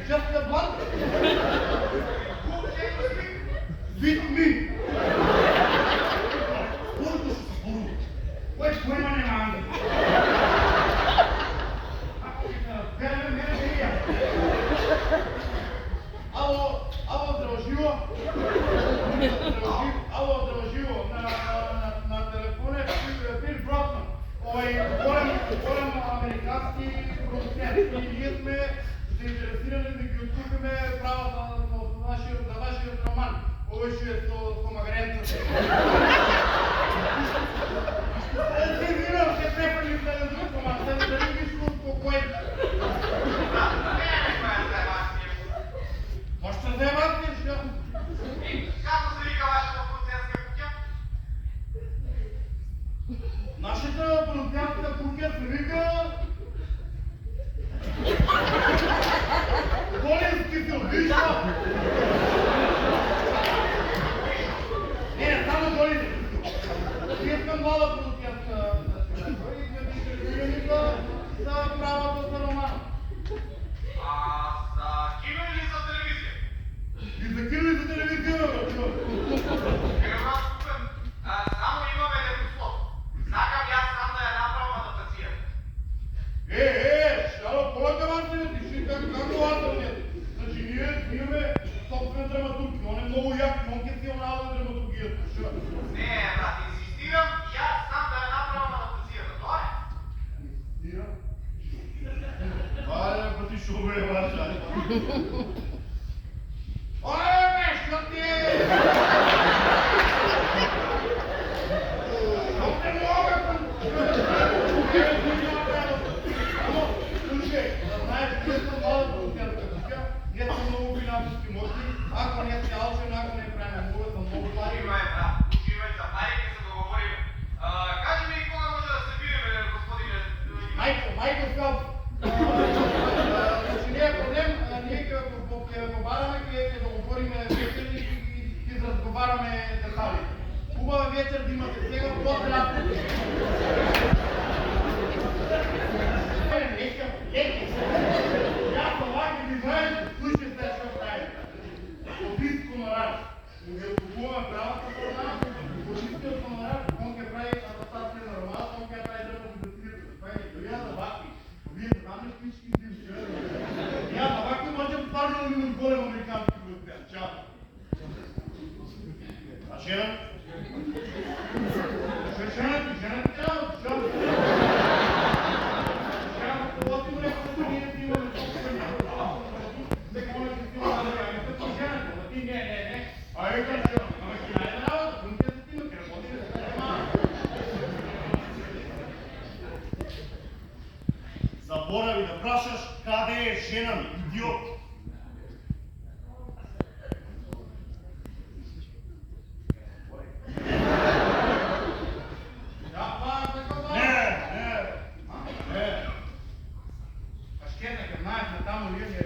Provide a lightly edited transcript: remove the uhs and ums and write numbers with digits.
just a blunt. Who can you speak? With me. Porto se зборува. Кој појма нема Андрей? Ало, здраво живо. Ало, здраво живо. На телефоне Фил Бротман. Голем американски продуцент. И ние сме заинтересирани да ги откупиме правата за вашиот роман. Овој што е со Магаренцата. Се вирам, се препрли за друг роман. Се да не ги спокојни. Може да заебате, што? Како се вика вашата продуцентска куќа? Нашата продуцентска куќа се вика... Големски филм, вишо! Не, само големски филм. Ние сме мала продуцентска куќа и сме дистрибуирани за правото за роман. А за кино или за телевизија? И за кино и за телевизија, бе, човек. Само имаме еден услов. Сакам јас сам да ја направам адаптација. Шало, полека важно ти си како важно не. Значи ние имаме собствена драматургија, он е многу јак, он ќе си онала драматургијата, шо? Не, брат, инсистирам јас сам да ја направам адаптацијата, тоа е. Инсистирам? Ајде, па ти шо ме важа. Бе, што ти е? Што те мога, слушай, да знаеш, ние сме мала продуцентска куќа, ние сме многу финансиски моќни, ако не си алчен, ако не правиме муга за многу пари. Уживај, брат, уживај, за пари ќе се договориме. Кажи ми кога може да се видиме, господине? Майко Фелп. Значи не е проблем, ние ќе побараме, ќе договориме вечер и ќе разговараме детали. Хубава вечер да имате сега, поздрав! Јас оваќе ви знаеш, слушай се што прави. Убийство на рад. Му ги откупуваме правата за роман, убийството на рад, он ќе прави адаптација на роман, он ќе прави драматизација. Това е доја за ваки. Вие знаме всички дивши. Ја за ваки можем парно да имам голем американски продуцент. Чао. А жена? Жена ти чао. Заборави да прашаш каде е жена ми, идиот. Не. Кашкета, ке знаеш на таму линија.